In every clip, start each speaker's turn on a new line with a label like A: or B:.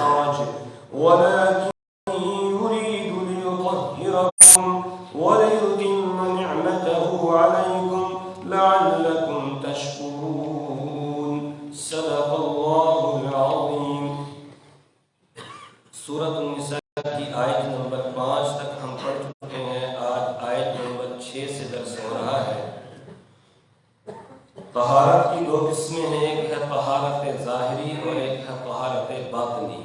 A: ولكن يريد ليطهركم وليتم نعمته عليكم لعلكم تشكرون صدق اللہ العظیم۔ سورۃ النساء کی آیت نمبر 5 تک ہم پڑھ چکے ہیں۔ آج آیت نمبر 6 سے درس ہو رہا ہے۔ طہارت کی دو قسمیں ہیں، ایک ہے طہارت ظاہری اور ایک ہے طہارت باطنی۔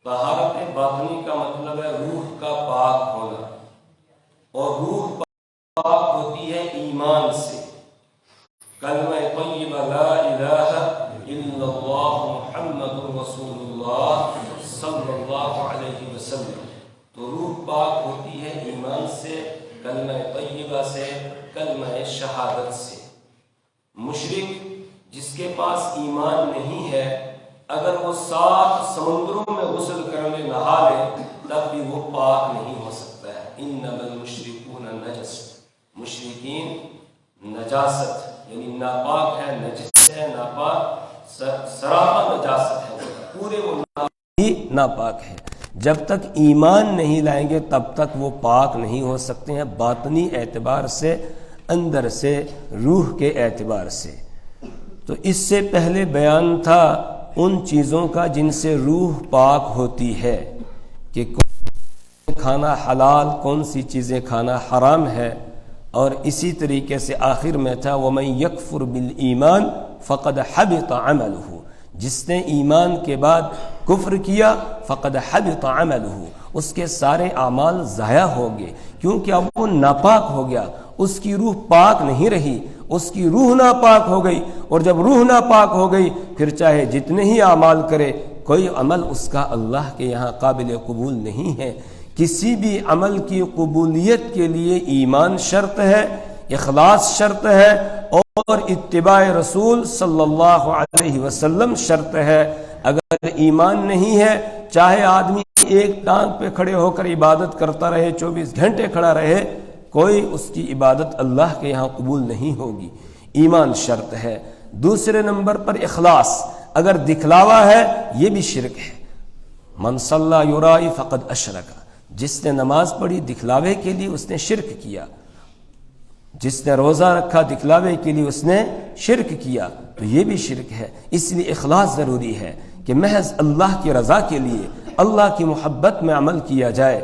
A: طہارت باطنی کا مطلب ہے روح کا پاک ہونا، اور روح پاک ہوتی ہے ایمان سے۔ کلمہ طیبہ لا الہ الا اللہ محمد رسول اللہ صلی اللہ علیہ وسلم، تو روح پاک ہوتی ہے ایمان سے، کلمہ طیبہ سے، کلمہ شہادت سے۔ مشرک جس کے پاس ایمان نہیں ہے، اگر وہ 7 سمندروں میں غسل کر لے، نہا لے، تب بھی وہ پاک نہیں ہو سکتا ہے۔ انما المشرکون نجس، مشرکین نجاست یعنی ناپاک ہے، نجس ہے، ناپاک، سراپا نجاست ہے، پورے وہ ناپاک ہے۔ جب تک ایمان نہیں لائیں گے تب تک وہ پاک نہیں ہو سکتے ہیں، باطنی اعتبار سے، اندر سے، روح کے اعتبار سے۔ تو اس سے پہلے بیان تھا ان چیزوں کا جن سے روح پاک ہوتی ہے، کہ کون کھانا حلال، کون سی چیزیں کھانا حرام ہے، اور اسی طریقے سے آخر میں تھا وَمَن يَكْفُرْ بِالْإِيمَانِ فَقَدْ حَبِطَ عَمَلُهُ، جس نے ایمان کے بعد کفر کیا فقد حبط عملہ، اس کے سارے اعمال ضائع ہو گئے، کیونکہ اب وہ ناپاک ہو گیا، اس کی روح پاک نہیں رہی، اس کی روح ناپاک ہو گئی، اور جب روح ناپاک ہو گئی پھر چاہے جتنے ہی اعمال کرے، کوئی عمل اس کا اللہ کے یہاں قابل قبول نہیں ہے۔ کسی بھی عمل کی قبولیت کے لیے ایمان شرط ہے، اخلاص شرط ہے، اور اتباع رسول صلی اللہ علیہ وسلم شرط ہے۔ اگر ایمان نہیں ہے، چاہے آدمی ایک ٹانگ پہ کھڑے ہو کر عبادت کرتا رہے، 24 گھنٹے کھڑا رہے، کوئی اس کی عبادت اللہ کے یہاں قبول نہیں ہوگی۔ ایمان شرط ہے۔ دوسرے نمبر پر اخلاص، اگر دکھلاوا ہے یہ بھی شرک ہے۔ من صلی یرائی فقد اشرک، جس نے نماز پڑھی دکھلاوے کے لیے اس نے شرک کیا، جس نے روزہ رکھا دکھلاوے کے لیے اس نے شرک کیا، تو یہ بھی شرک ہے۔ اس لیے اخلاص ضروری ہے کہ محض اللہ کی رضا کے لیے، اللہ کی محبت میں عمل کیا جائے۔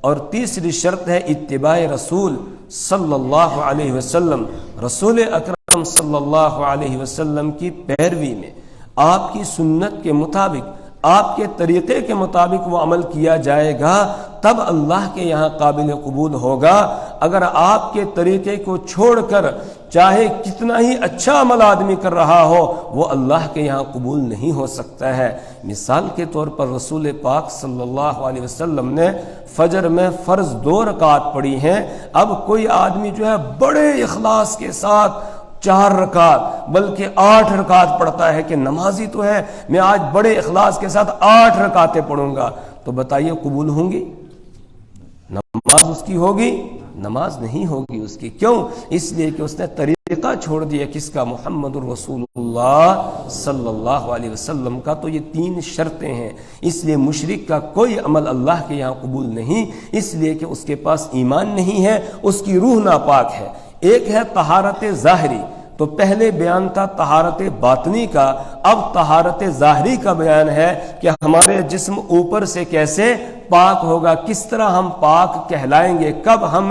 A: اور تیسری شرط ہے اتباع رسول صلی اللہ علیہ وسلم، رسول اکرم صلی اللہ علیہ وسلم کی پیروی میں، آپ کی سنت کے مطابق، آپ کے طریقے کے مطابق وہ عمل کیا جائے گا، تب اللہ کے یہاں قابل قبول ہوگا۔ اگر آپ کے طریقے کو چھوڑ کر چاہے کتنا ہی اچھا عمل آدمی کر رہا ہو، وہ اللہ کے یہاں قبول نہیں ہو سکتا ہے۔ مثال کے طور پر رسول پاک صلی اللہ علیہ وسلم نے فجر میں فرض 2 رکعت پڑھی ہیں۔ اب کوئی آدمی جو ہے بڑے اخلاص کے ساتھ 4 رکعت بلکہ 8 رکعت پڑھتا ہے کہ نمازی تو ہے، میں آج بڑے اخلاص کے ساتھ 8 رکعتیں پڑھوں گا، تو بتائیے قبول ہوں گی؟ نماز اس کی ہوگی؟ نماز نہیں ہوگی اس کی۔ کیوں؟ اس لیے کہ اس نے طریقہ چھوڑ دیا، کس کا؟ محمد الرسول اللہ صلی اللہ علیہ وسلم کا۔ تو یہ 3 شرطیں ہیں۔ اس لیے مشرک کا کوئی عمل اللہ کے یہاں قبول نہیں، اس لیے کہ اس کے پاس ایمان نہیں ہے، اس کی روح ناپاک ہے۔ ایک ہے طہارت ظاہری، تو پہلے بیان تھا طہارت باطنی کا، اب طہارت ظاہری کا بیان ہے کہ ہمارے جسم اوپر سے کیسے پاک ہوگا، کس طرح ہم پاک کہلائیں گے، کب ہم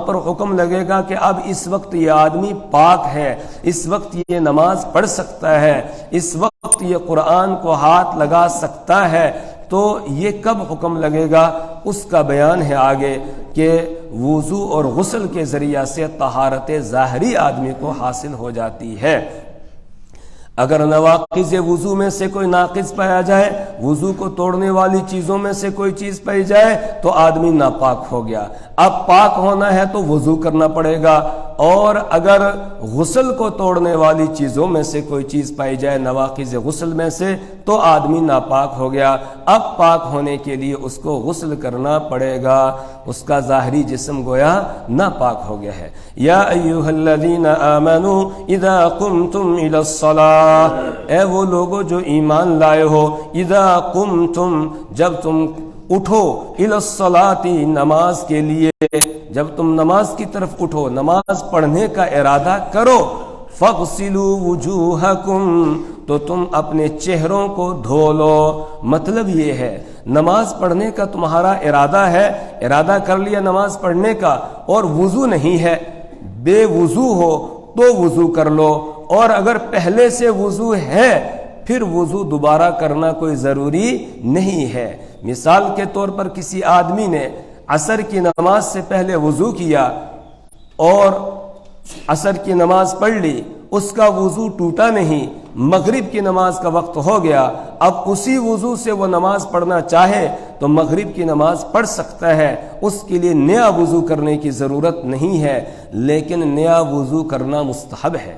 A: پر حکم لگے گا کہ اب اس وقت یہ آدمی پاک ہے، اس وقت یہ نماز پڑھ سکتا ہے، اس وقت یہ قرآن کو ہاتھ لگا سکتا ہے، تو یہ کب حکم لگے گا اس کا بیان ہے آگے، کہ وضو اور غسل کے ذریعہ سے طہارت ظاہری آدمی کو حاصل ہو جاتی ہے۔ اگر نواقض وضو میں سے کوئی ناقض پایا جائے، وضو کو توڑنے والی چیزوں میں سے کوئی چیز پائی جائے، تو آدمی ناپاک ہو گیا۔ اب پاک ہونا ہے تو وضو کرنا پڑے گا، اور اگر غسل کو توڑنے والی چیزوں میں سے کوئی چیز پائی جائے نواقض غسل میں سے تو آدمی ناپاک ہو گیا. اب پاک ہونے کے لیے اس کو غسل کرنا پڑے گا, اس کا ظاہری جسم گویا ناپاک ہو گیا ہے. یا ایھا الذین آمنوا اذا قمتم الی الصلاۃ, اے وہ لوگو جو ایمان لائے ہو, اذا قمتم جب تم اٹھو, الی الصلاۃ نماز کے لیے, جب تم نماز کی طرف اٹھو, نماز پڑھنے کا ارادہ کرو, فاغسلوا وجوہکم تو تم اپنے چہروں کو دھو لو. مطلب یہ ہے نماز پڑھنے کا تمہارا ارادہ ہے, ارادہ کر لیا نماز پڑھنے کا, اور وضو نہیں ہے, بے وضو ہو تو وضو کر لو, اور اگر پہلے سے وضو ہے پھر وضو دوبارہ کرنا کوئی ضروری نہیں ہے. مثال کے طور پر کسی آدمی نے عصر کی نماز سے پہلے وضو کیا اور عصر کی نماز پڑھ لی, اس کا وضو ٹوٹا نہیں, مغرب کی نماز کا وقت ہو گیا, اب اسی وضو سے وہ نماز پڑھنا چاہے تو مغرب کی نماز پڑھ سکتا ہے, اس کے لیے نیا وضو کرنے کی ضرورت نہیں ہے. لیکن نیا وضو کرنا مستحب ہے,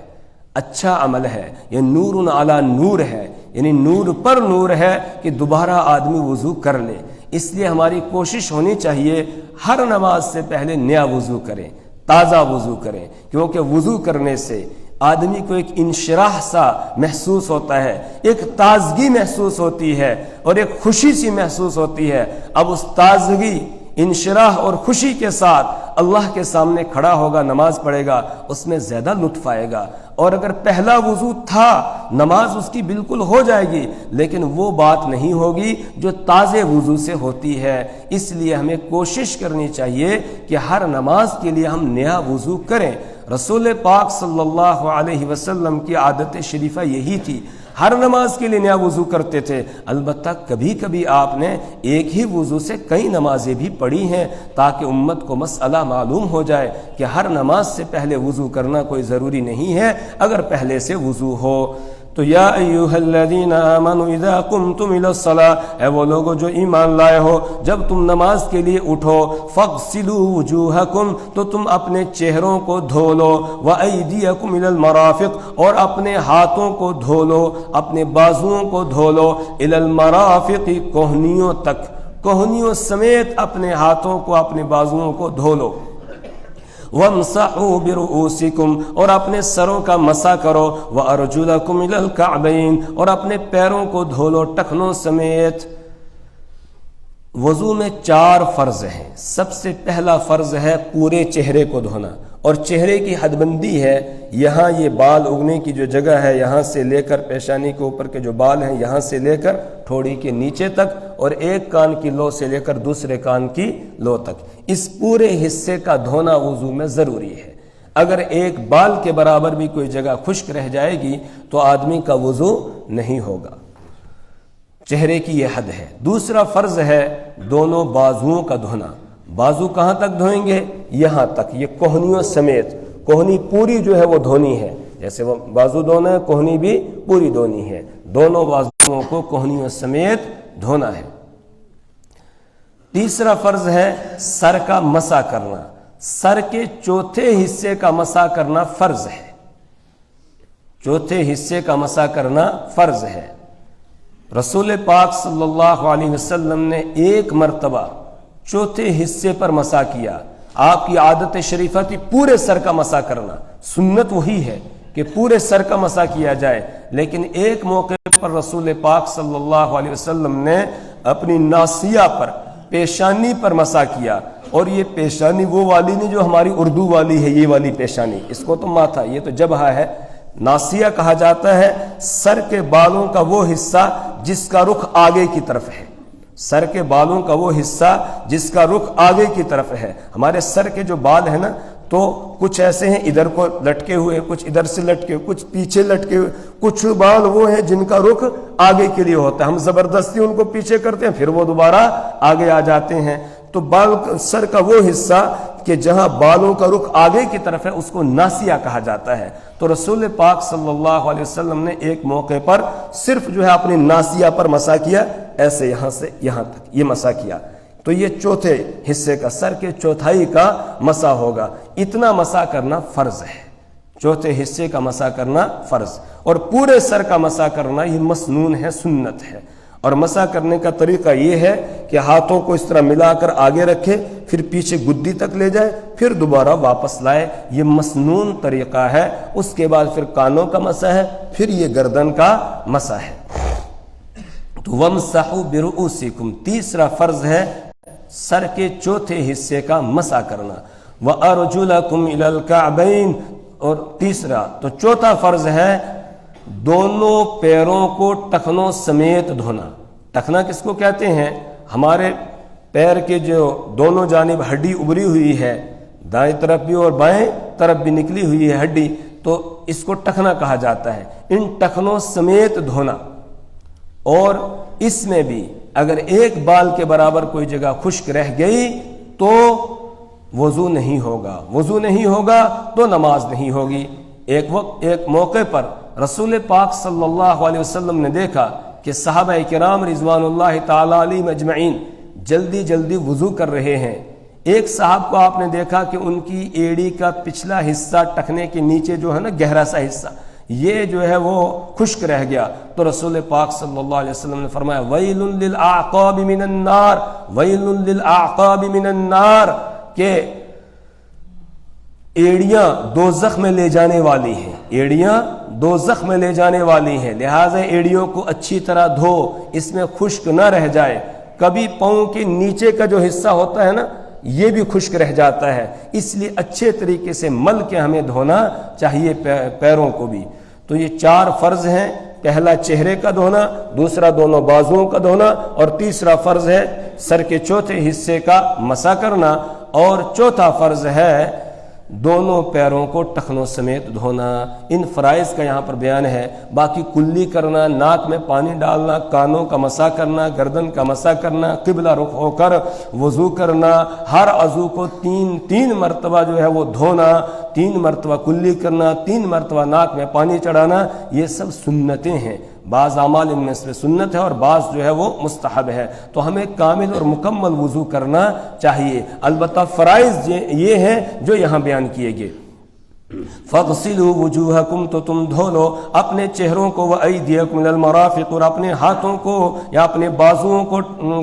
A: اچھا عمل ہے, یہ نور علی نور ہے, یعنی نور پر نور ہے کہ دوبارہ آدمی وضو کر لے. اس لیے ہماری کوشش ہونی چاہیے ہر نماز سے پہلے نیا وضو کریں, تازہ وضو کریں, کیونکہ وضو کرنے سے آدمی کو ایک انشراح سا محسوس ہوتا ہے, ایک تازگی محسوس ہوتی ہے اور ایک خوشی سی محسوس ہوتی ہے. اب اس تازگی, انشراح اور خوشی کے ساتھ اللہ کے سامنے کھڑا ہوگا, نماز پڑھے گا, اس میں زیادہ لطف آئے گا. اور اگر پہلا وضو تھا, نماز اس کی بالکل ہو جائے گی, لیکن وہ بات نہیں ہوگی جو تازے وضو سے ہوتی ہے. اس لیے ہمیں کوشش کرنی چاہیے کہ ہر نماز کے لیے ہم نیا وضو کریں. رسول پاک صلی اللہ علیہ وسلم کی عادت شریفہ یہی تھی, ہر نماز کے لیے نیا وضو کرتے تھے. البتہ کبھی کبھی آپ نے ایک ہی وضو سے کئی نمازیں بھی پڑھی ہیں تاکہ امت کو مسئلہ معلوم ہو جائے کہ ہر نماز سے پہلے وضو کرنا کوئی ضروری نہیں ہے اگر پہلے سے وضو ہو. تو یا ایھا الذین آمنوا اذا قمتم الی الصلاۃ, اے وہ لوگو جو ایمان لائے ہو, جب تم نماز کے لیے اٹھو, فاغسلوا وجوہکم تو تم اپنے چہروں کو دھو لو, وایدیکم الی المرافق اور اپنے ہاتھوں کو دھو لو, اپنے بازوؤں کو دھو لو, الی المرافق کوہنیوں تک, کوہنیوں سمیت اپنے ہاتھوں کو اپنے بازوؤں کو دھو لو. وَامْسَحُوا بِرُؤُوسِكُمْ اور اپنے سروں کا مسح کرو, وَأَرْجُلَكُمْ إِلَى الْكَعْبَيْنِ اور اپنے پیروں کو دھو لو ٹخنوں سمیت. وضو میں 4 فرض ہیں. سب سے پہلا فرض ہے پورے چہرے کو دھونا, اور چہرے کی حد بندی ہے, یہاں یہ بال اگنے کی جو جگہ ہے یہاں سے لے کر پیشانی کے اوپر کے جو بال ہیں یہاں سے لے کر ٹھوڑی کے نیچے تک, اور ایک کان کی لو سے لے کر دوسرے کان کی لو تک, اس پورے حصے کا دھونا وضو میں ضروری ہے. اگر ایک بال کے برابر بھی کوئی جگہ خشک رہ جائے گی تو آدمی کا وضو نہیں ہوگا. چہرے کی یہ حد ہے. دوسرا فرض ہے دونوں بازوؤں کا دھونا. بازو کہاں تک دھوئیں گے؟ یہاں تک, یہ کوہنیوں سمیت, کوہنی پوری جو ہے وہ دھونی ہے, جیسے وہ بازو دھونا ہے کوہنی بھی پوری دھونی ہے, دونوں بازوؤں کو کوہنیوں سمیت دھونا ہے. تیسرا فرض ہے سر کا مسح کرنا. سر کے چوتھے حصے کا مسح کرنا فرض ہے, چوتھے حصے کا مسح کرنا فرض ہے. رسول پاک صلی اللہ علیہ وسلم نے ایک مرتبہ چوتھے حصے پر مسح کیا. آپ کی عادت شریفہ تھی پورے سر کا مسح کرنا, سنت وہی ہے کہ پورے سر کا مسح کیا جائے, لیکن ایک موقع پر رسول پاک صلی اللہ علیہ وسلم نے اپنی ناصیہ پر, پیشانی پر مسح کیا. اور یہ پیشانی وہ والی نہیں جو ہماری اردو والی ہے, یہ والی پیشانی, اس کو تو ماتھا, یہ تو جبہہ ہے. ناصیہ کہا جاتا ہے سر کے بالوں کا وہ حصہ جس کا رخ آگے کی طرف ہے, سر کے بالوں کا وہ حصہ جس کا رخ آگے کی طرف ہے. ہمارے سر کے جو بال ہیں نا تو کچھ ایسے ہیں ادھر کو لٹکے ہوئے, کچھ ادھر سے لٹکے ہوئے, کچھ پیچھے لٹکے ہوئے, کچھ بال وہ ہیں جن کا رخ آگے کے لیے ہوتا ہے, ہم زبردستی ان کو پیچھے کرتے ہیں پھر وہ دوبارہ آگے آ جاتے ہیں. تو بال, سر کا وہ حصہ کہ جہاں بالوں کا رخ آگے کی طرف ہے اس کو ناصیہ کہا جاتا ہے. تو رسول پاک صلی اللہ علیہ وسلم نے ایک موقع پر صرف جو ہے اپنی ناصیہ پر مسح کیا, ایسے یہاں سے یہاں تک یہ مسح کیا.
B: تو یہ چوتھے حصے کا، سر کے چوتھائی کا مسح ہوگا. اتنا مسح کرنا فرض ہے، چوتھے حصے کا مسح کرنا فرض، اور پورے سر کا مسح کرنا یہ مسنون ہے، سنت ہے. اور مسح کرنے کا طریقہ یہ ہے کہ ہاتھوں کو اس طرح ملا کر آگے رکھے، پھر پیچھے گدی تک لے جائے، پھر دوبارہ واپس لائے. یہ مسنون طریقہ ہے. اس کے بعد پھر کانوں کا مسح ہے، پھر یہ گردن کا مسح ہے. تو وَامْسَحُوا بِرُؤُوسِكُمْ، تیسرا فرض ہے سر کے چوتھے حصے کا مسح کرنا. وَأَرْجُلَكُمْ إِلَى الْكَعْبَيْنِ، اور تیسرا تو چوتھا فرض ہے دونوں پیروں کو ٹخنوں سمیت دھونا. ٹخنا کس کو کہتے ہیں؟ ہمارے پیر کے جو دونوں جانب ہڈی ابری ہوئی ہے، دائیں طرف بھی اور بائیں طرف بھی نکلی ہوئی ہے ہڈی، تو اس کو ٹخنا کہا جاتا ہے. ان ٹخنوں سمیت دھونا. اور اس میں بھی اگر ایک بال کے برابر کوئی جگہ خشک رہ گئی تو وضو نہیں ہوگا، وضو نہیں ہوگا تو نماز نہیں ہوگی. ایک موقع پر رسول پاک صلی اللہ علیہ وسلم نے دیکھا کہ صحابہ کرام رضوان اللہ تعالی علیہم اجمعین جلدی جلدی وضو کر رہے ہیں. ایک صاحب کو آپ نے دیکھا کہ ان کی ایڑی کا پچھلا حصہ ٹخنے کے نیچے جو ہے نا گہرا سا حصہ، یہ جو ہے وہ خشک رہ گیا. تو رسول پاک صلی اللہ علیہ وسلم نے فرمایا ویل للأعقاب من النار، ویل للأعقاب من النار، کہ ایڑیاں دوزخ میں لے جانے والی ہیں، ایڑیاں دوزخ میں لے جانے والی ہیں. لہٰذا ایڑیوں کو اچھی طرح دھو، اس میں خشک نہ رہ جائے. کبھی پاؤں کے نیچے کا جو حصہ ہوتا ہے نا یہ بھی خشک رہ جاتا ہے، اس لیے اچھے طریقے سے مل کے ہمیں دھونا چاہیے پیروں کو بھی. تو یہ چار فرض ہیں. پہلا چہرے کا دھونا، دوسرا دونوں بازوؤں کا دھونا، اور تیسرا فرض ہے سر کے چوتھے حصے کا مسح کرنا، اور چوتھا فرض ہے دونوں پیروں کو ٹخنوں سمیت دھونا. ان فرائض کا یہاں پر بیان ہے. باقی کلی کرنا، ناک میں پانی ڈالنا، کانوں کا مسح کرنا، گردن کا مسح کرنا، قبلہ رخ ہو کر وضو کرنا، ہر عضو کو تین مرتبہ جو ہے وہ دھونا، 3 مرتبہ کلی کرنا، 3 مرتبہ ناک میں پانی چڑھانا، یہ سب سنتیں ہیں. بعض اعمال ان میں سے سنت ہے اور بعض جو ہے وہ مستحب ہے. تو ہمیں کامل اور مکمل وضو کرنا چاہیے. البتہ فرائض یہ ہیں جو یہاں بیان کیے گئے. فَاغْسِلُوا وُجُوهَكُمْ، تو تم دھو لو اپنے چہروں کو، وَأَيْدِيَكُمْ إِلَى الْمَرَافِقِ، اور اپنے ہاتھوں کو یا اپنے بازوؤں کو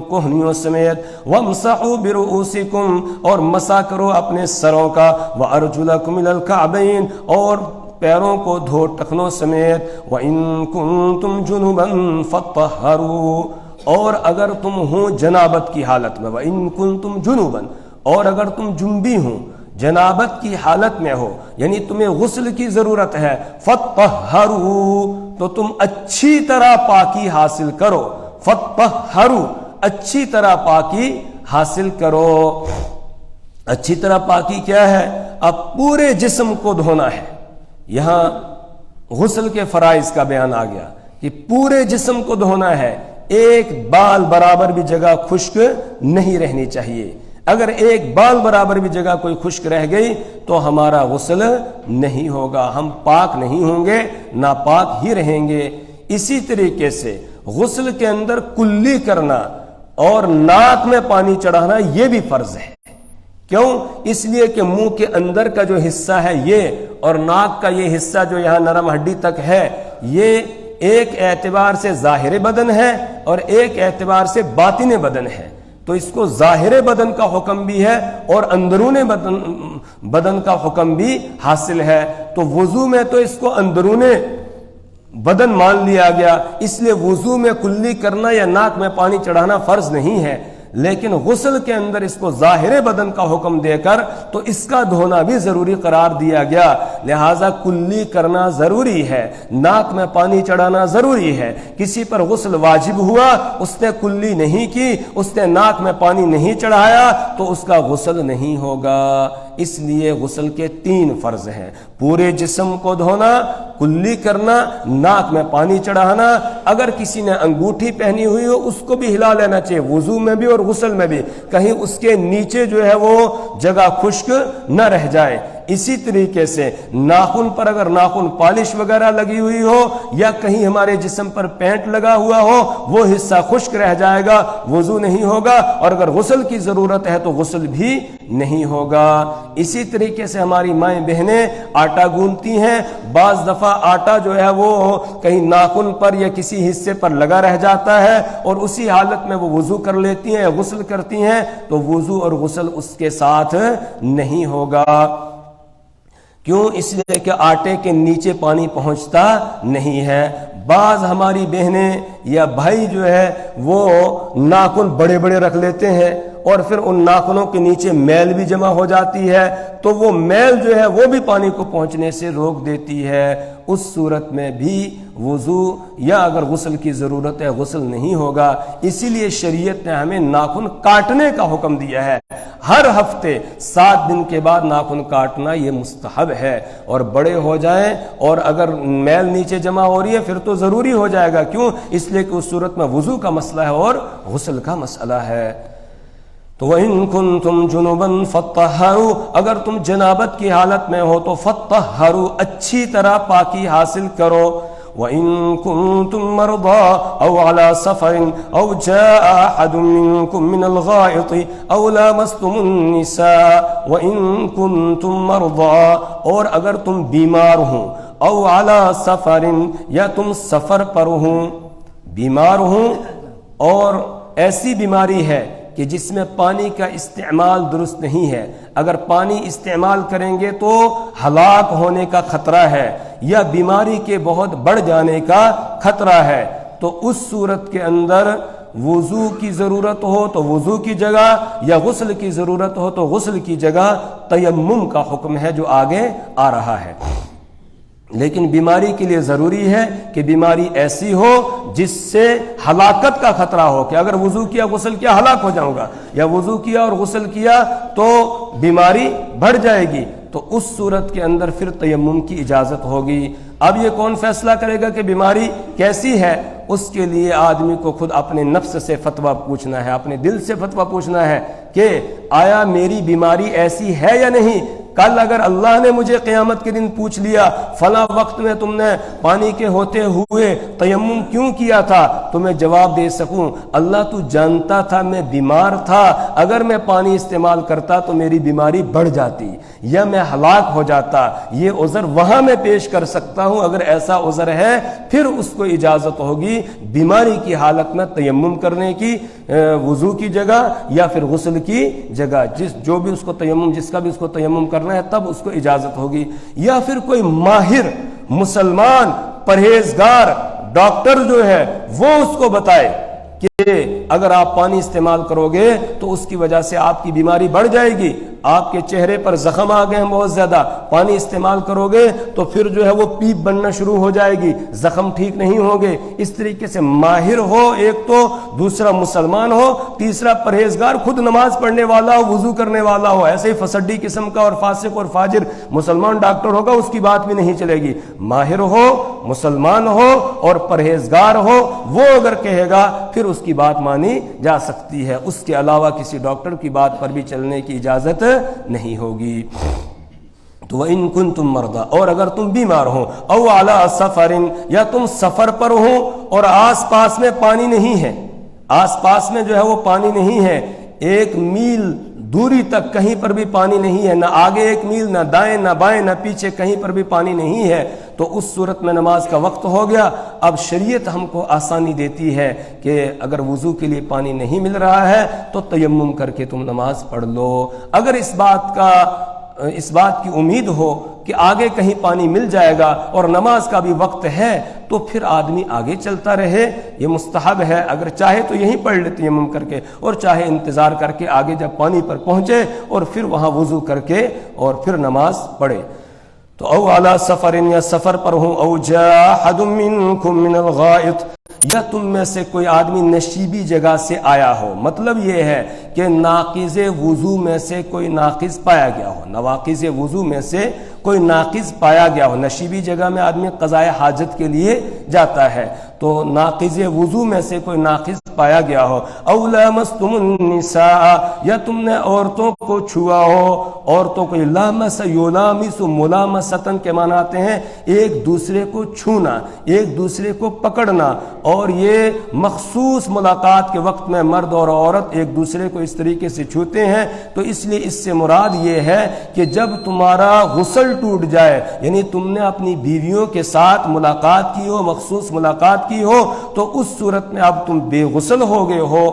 B: کوہنیوں سمیت. وَامْسَحُوا بِرُؤُوسِكُمْ، اور مسح کرو اپنے سروں کا. وَأَرْجُلَكُمْ إِلَى الْكَعْبَيْنِ، اور پیروں کو دھو ٹخنوں سمیت. وَإِن كُنتُمْ جُنُبًا فَطَّهَّرُوا، اور اگر تم ہوں جنابت کی حالت میں. وَإِن كُنتُمْ جُنُبًا، اور اگر تم جنبی ہوں، جنابت کی حالت میں ہو، یعنی تمہیں غسل کی ضرورت ہے. فَطَّهَّرُوا، تو تم اچھی طرح پاکی حاصل کرو. فَطَّهَّرُوا، اچھی طرح پاکی حاصل کرو. اچھی طرح پاکی کیا ہے؟ اب پورے جسم کو دھونا ہے. یہاں غسل کے فرائض کا بیان آ گیا کہ پورے جسم کو دھونا ہے. ایک بال برابر بھی جگہ خشک نہیں رہنی چاہیے. اگر ایک بال برابر بھی جگہ کوئی خشک رہ گئی تو ہمارا غسل نہیں ہوگا، ہم پاک نہیں ہوں گے، ناپاک ہی رہیں گے. اسی طریقے سے غسل کے اندر کلی کرنا اور ناک میں پانی چڑھانا یہ بھی فرض ہے. کیوں؟ اس لیے کہ منہ کے اندر کا جو حصہ ہے یہ، اور ناک کا یہ حصہ جو یہاں نرم ہڈی تک ہے، یہ ایک اعتبار سے ظاہر بدن ہے اور ایک اعتبار سے باطن بدن ہے. تو اس کو ظاہر بدن کا حکم بھی ہے اور اندرون بدن کا حکم بھی حاصل ہے. تو وضو میں تو اس کو اندرون بدن مان لیا گیا، اس لیے وضو میں کلی کرنا یا ناک میں پانی چڑھانا فرض نہیں ہے. لیکن غسل کے اندر اس کو ظاہر بدن کا حکم دے کر تو اس کا دھونا بھی ضروری قرار دیا گیا. لہٰذا کلی کرنا ضروری ہے، ناک میں پانی چڑھانا ضروری ہے. کسی پر غسل واجب ہوا، اس نے کلی نہیں کی، اس نے ناک میں پانی نہیں چڑھایا، تو اس کا غسل نہیں ہوگا. اس لیے غسل کے 3 فرض ہیں: پورے جسم کو دھونا، کلی کرنا، ناک میں پانی چڑھانا. اگر کسی نے انگوٹھی پہنی ہوئی ہو اس کو بھی ہلا لینا چاہیے، وضو میں بھی اور غسل میں بھی، کہیں اس کے نیچے جو ہے وہ جگہ خشک نہ رہ جائے. اسی طریقے سے ناخن پر اگر ناخن پالش وغیرہ لگی ہوئی ہو یا کہیں ہمارے جسم پر پینٹ لگا ہوا ہو وہ حصہ خشک رہ جائے گا، وضو نہیں ہوگا، اور اگر غسل کی ضرورت ہے تو غسل بھی نہیں ہوگا۔ اسی طریقے سے ہماری مائیں بہنیں آٹا گوندتی ہیں، بعض دفعہ آٹا جو ہے وہ کہیں ناخن پر یا کسی حصے پر لگا رہ جاتا ہے اور اسی حالت میں وہ وضو کر لیتی ہیں یا غسل کرتی ہیں تو وضو اور غسل اس کے ساتھ نہیں ہوگا۔ کیوں؟ اس لیے کہ آٹے کے نیچے پانی پہنچتا نہیں ہے۔ بعض ہماری بہنیں یا بھائی جو ہے وہ ناخن بڑے بڑے رکھ لیتے ہیں اور پھر ان ناخنوں کے نیچے میل بھی جمع ہو جاتی ہے تو وہ میل جو ہے وہ بھی پانی کو پہنچنے سے روک دیتی ہے۔ اس صورت میں بھی وضو یا اگر غسل کی ضرورت ہے غسل نہیں ہوگا۔ اسی لیے شریعت نے ہمیں ناخن کاٹنے کا حکم دیا ہے۔ ہر ہفتے 7 دن کے بعد ناخن کاٹنا یہ مستحب ہے، اور بڑے ہو جائیں اور اگر میل نیچے جمع ہو رہی ہے پھر تو ضروری ہو جائے گا۔ کیوں؟ اس لیے کہ اس صورت میں وضو کا مسئلہ ہے اور غسل کا مسئلہ ہے۔ تو وَإِن كُنتُمْ جُنُبًا فَطَّهَّرُوا، اگر تم جنابت کی حالت میں ہو تو فَطَّهَّرُوا، اچھی طرح پاکی حاصل کرو۔ وَإِن كُنتُم مَّرْضَىٰ أَوْ عَلَىٰ سَفَرٍ أَوْ جَاءَ أَحَدٌ مِّنكُم مِّنَ الْغَائِطِ أَوْ لَامَسْتُمُ النِّسَاءَ وَإِن كُنتُم مَّرْضَىٰ، اور اگر تم بیمار ہوں، أَوْ عَلَىٰ سَفَرٍ، یا تم سفر پر ہوں، بیمار ہوں اور ایسی بیماری ہے کہ جس میں پانی کا استعمال درست نہیں ہے، اگر پانی استعمال کریں گے تو ہلاک ہونے کا خطرہ ہے یا بیماری کے بہت بڑھ جانے کا خطرہ ہے، تو اس صورت کے اندر وضو کی ضرورت ہو تو وضو کی جگہ یا غسل کی ضرورت ہو تو غسل کی جگہ تیمم کا حکم ہے جو آگے آ رہا ہے۔ لیکن بیماری کے لیے ضروری ہے کہ بیماری ایسی ہو جس سے ہلاکت کا خطرہ ہو کہ اگر وضو کیا غسل کیا ہلاک ہو جاؤں گا، یا وضو کیا اور غسل کیا تو بیماری بڑھ جائے گی، تو اس صورت کے اندر پھر تیمم کی اجازت ہوگی۔ اب یہ کون فیصلہ کرے گا کہ بیماری کیسی ہے؟ اس کے لیے آدمی کو خود اپنے نفس سے فتویٰ پوچھنا ہے، اپنے دل سے فتویٰ پوچھنا ہے کہ آیا میری بیماری ایسی ہے یا نہیں۔ کل اگر اللہ نے مجھے قیامت کے دن پوچھ لیا فلاں وقت میں تم نے پانی کے ہوتے ہوئے تیمم کیوں کیا تھا تو میں جواب دے سکوں اللہ تو جانتا تھا میں بیمار تھا، اگر میں پانی استعمال کرتا تو میری بیماری بڑھ جاتی یا میں ہلاک ہو جاتا، یہ عذر وہاں میں پیش کر سکتا ہوں۔ اگر ایسا عذر ہے پھر اس کو اجازت ہوگی بیماری کی حالت میں تیمم کرنے کی، وضو کی جگہ یا پھر غسل کی جگہ، جو بھی اس کو تیمم، جس کا بھی اس کو تیمم کرنا ہے تب اس کو اجازت ہوگی۔ یا پھر کوئی ماہر مسلمان پرہیزگار ڈاکٹر جو ہے وہ اس کو بتائے کہ اگر آپ پانی استعمال کرو گے تو اس کی وجہ سے آپ کی بیماری بڑھ جائے گی، آپ کے چہرے پر زخم آ گئے ہیں بہت زیادہ، پانی استعمال کرو گے تو پھر جو ہے وہ پیپ بننا شروع ہو جائے گی، زخم ٹھیک نہیں ہوں گے۔ اس طریقے سے ماہر ہو ایک تو، دوسرا مسلمان ہو، تیسرا پرہیزگار خود نماز پڑھنے والا ہو، وضو کرنے والا ہو۔ ایسے ہی فسڈی قسم کا اور فاسق اور فاجر مسلمان ڈاکٹر ہوگا اس کی بات بھی نہیں چلے گی۔ ماہر ہو، مسلمان ہو اور پرہیزگار ہو، وہ اگر کہے گا پھر اس کی بات مانی جا سکتی ہے، اس کے علاوہ کسی ڈاکٹر کی بات پر بھی چلنے کی اجازت نہیں ہوگی۔ تو وَإِن كُنتُم مَّرْضَىٰ، اور اگر تم بیمار ہو، او عَلَىٰ سَفَرٍ، یا تم سفر پر ہو اور آس پاس میں پانی نہیں ہے، آس پاس میں جو ہے وہ پانی نہیں ہے، 1 میل دوری تک کہیں پر بھی پانی نہیں ہے، نہ آگے 1 میل، نہ دائیں نہ بائیں نہ پیچھے کہیں پر بھی پانی نہیں ہے، تو اس صورت میں نماز کا وقت ہو گیا۔ اب شریعت ہم کو آسانی دیتی ہے کہ اگر وضو کے لیے پانی نہیں مل رہا ہے تو تیمم کر کے تم نماز پڑھ لو۔ اگر اس بات کی امید ہو کہ آگے کہیں پانی مل جائے گا اور نماز کا بھی وقت ہے تو پھر آدمی آگے چلتا رہے، یہ مستحب ہے۔ اگر چاہے تو یہیں پڑھ لے تیمم کر کے، اور چاہے انتظار کر کے آگے جب پانی پر پہنچے اور پھر وہاں وضو کر کے اور پھر نماز پڑھے۔ تو او علی سفر، یا سفر پر ہوں، او جاء احد منکم من الغائط، یا تم میں سے کوئی آدمی نشیبی جگہ سے آیا ہو، مطلب یہ ہے کہ ناقض وضو میں سے کوئی ناقض پایا گیا ہو، نواقض وضو میں سے کوئی ناقض پایا گیا ہو، نشیبی جگہ میں آدمی قضاء حاجت کے لیے جاتا ہے تو ناقض وضو میں سے کوئی ناقض پایا گیا ہو، او لامستم النساء یا تم نے عورتوں کو چھوا ہو، عورتوں کو لامس یلامس ملامستن کے معنی آتے ہیں ایک دوسرے کو چھونا، ایک دوسرے کو پکڑنا، اور یہ مخصوص ملاقات کے وقت میں مرد اور عورت ایک دوسرے کو اس طریقے سے چھوتے ہیں، تو اس لیے اس سے مراد یہ ہے کہ جب تمہارا غسل ٹوٹ جائے، یعنی تم نے اپنی بیویوں کے ساتھ ملاقات کی ہو، مخصوص ملاقات کی ہو، تو اس صورت میں اب تم بے غسل ہو گئے ہو،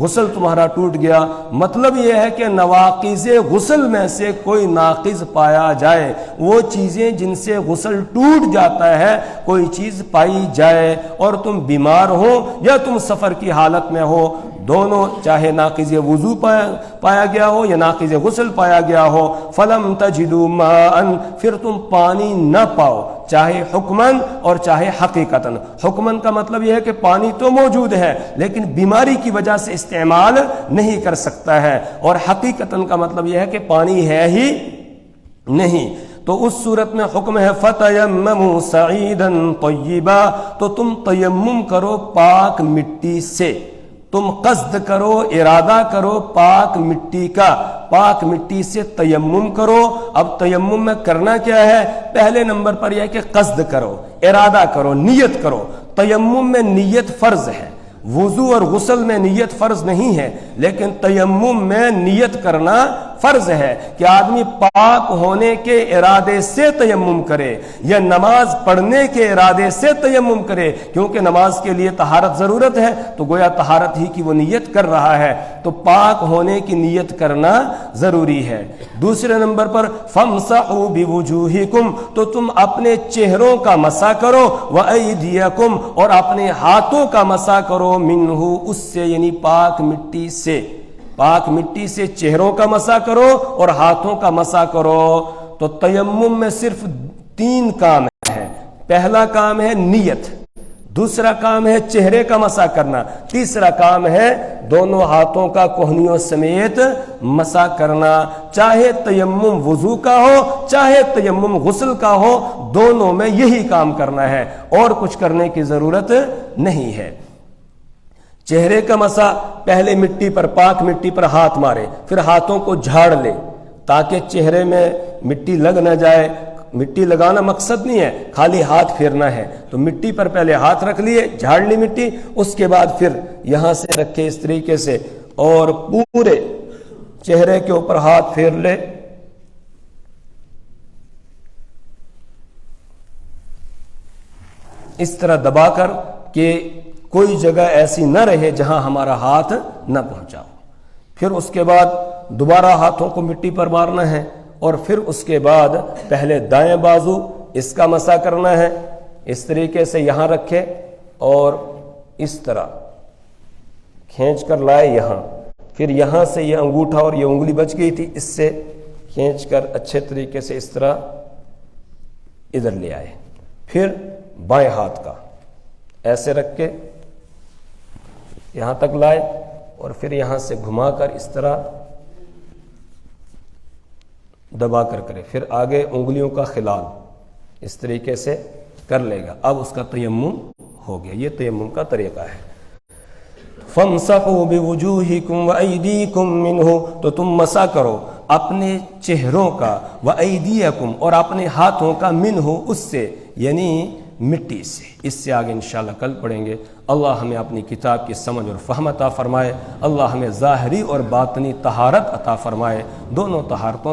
B: غسل تمہارا ٹوٹ گیا۔ مطلب یہ ہے کہ نواقض غسل میں سے کوئی ناقض پایا جائے، وہ چیزیں جن سے غسل ٹوٹ جاتا ہے کوئی چیز پائی جائے، اور تم بیمار ہو یا تم سفر کی حالت میں ہو، دونوں، چاہے ناقض وضو پایا گیا ہو یا ناقض غسل پایا گیا ہو، فلم تجدوا ماء، پھر تم پانی نہ پاؤ، چاہے حکمن اور چاہے حقیقتاً۔ حکمن کا مطلب یہ ہے کہ پانی تو موجود ہے لیکن بیماری کی وجہ سے استعمال نہیں کر سکتا ہے، اور حقیقتاً کا مطلب یہ ہے کہ پانی ہے ہی نہیں، تو اس صورت میں حکم ہے فَتَيَمَّمُوا صَعِيدًا طَيِّبًا، تو تم تیمم کرو پاک مٹی سے، تم قصد کرو، ارادہ کرو پاک مٹی کا، پاک مٹی سے تیمم کرو۔ اب تیمم میں کرنا کیا ہے؟ پہلے نمبر پر یہ ہے کہ قصد کرو، ارادہ کرو، نیت کرو۔ تیمم میں نیت فرض ہے، وضو اور غسل میں نیت فرض نہیں ہے، لیکن تیمم میں نیت کرنا فرض ہے کہ آدمی پاک ہونے کے ارادے سے تیمم کرے یا نماز پڑھنے کے ارادے سے تیمم کرے، کیونکہ نماز کے لیے طہارت ضرورت ہے تو گویا طہارت ہی کی وہ نیت کر رہا ہے، تو پاک ہونے کی نیت کرنا ضروری ہے۔ دوسرے نمبر پر فَامْسَحُوا بِوُجُوهِكُمْ، تو تم اپنے چہروں کا مسح کرو، وَأَيْدِيَكُمْ، اور اپنے ہاتھوں کا مسح کرو، منہ، اس سے، یعنی پاک مٹی سے، پاک مٹی سے چہروں کا مسح کرو اور ہاتھوں کا مسح کرو۔ تو تیمم میں صرف 3 کام ہے، پہلا کام ہے نیت، دوسرا کام ہے چہرے کا مسح کرنا، تیسرا کام ہے دونوں ہاتھوں کا کوہنیوں سمیت مسح کرنا۔ چاہے تیمم وضو کا ہو چاہے تیمم غسل کا ہو، دونوں میں یہی کام کرنا ہے اور کچھ کرنے کی ضرورت نہیں ہے۔ چہرے کا مسح، پہلے مٹی پر، پاک مٹی پر ہاتھ مارے، پھر ہاتھوں کو جھاڑ لے تاکہ چہرے میں مٹی لگ نہ جائے۔ مٹی لگانا مقصد نہیں ہے، خالی ہاتھ پھیرنا ہے، تو مٹی پر پہلے ہاتھ رکھ لیے، جھاڑ لی مٹی، اس کے بعد پھر یہاں سے رکھے اس طریقے سے اور پورے چہرے کے اوپر ہاتھ پھیر لے، اس طرح دبا کر کہ کوئی جگہ ایسی نہ رہے جہاں ہمارا ہاتھ نہ پہنچا ہو۔ پھر اس کے بعد دوبارہ ہاتھوں کو مٹی پر مارنا ہے، اور پھر اس کے بعد پہلے دائیں بازو اس کا مسح کرنا ہے، اس طریقے سے یہاں رکھے اور اس طرح کھینچ کر لائے یہاں، پھر یہاں سے یہ انگوٹھا اور یہ انگلی بچ گئی تھی، اس سے کھینچ کر اچھے طریقے سے اس طرح ادھر لے آئے، پھر بائیں ہاتھ کا ایسے رکھ کے یہاں تک لائے اور پھر یہاں سے گھما کر اس طرح دبا کر کرے، پھر آگے انگلیوں کا خلال اس طریقے سے کر لے گا، اب اس کا تیمم ہو گیا۔ یہ تیمم کا طریقہ ہے۔ فَامْسَحُوا بِوُجُوهِكُمْ وَأَيْدِيكُمْ مِنْهُ، تو تم مسح کرو اپنے چہروں کا، وَأَيْدِيَكُمْ، اور اپنے ہاتھوں کا، منہ، اس سے، یعنی مٹی سے۔ اس سے آگے انشاءاللہ کل پڑھیں گے۔ اللہ ہمیں اپنی کتاب کی سمجھ اور فہم عطا فرمائے، اللہ ہمیں ظاہری اور باطنی طہارت عطا فرمائے، دونوں طہارتوں سے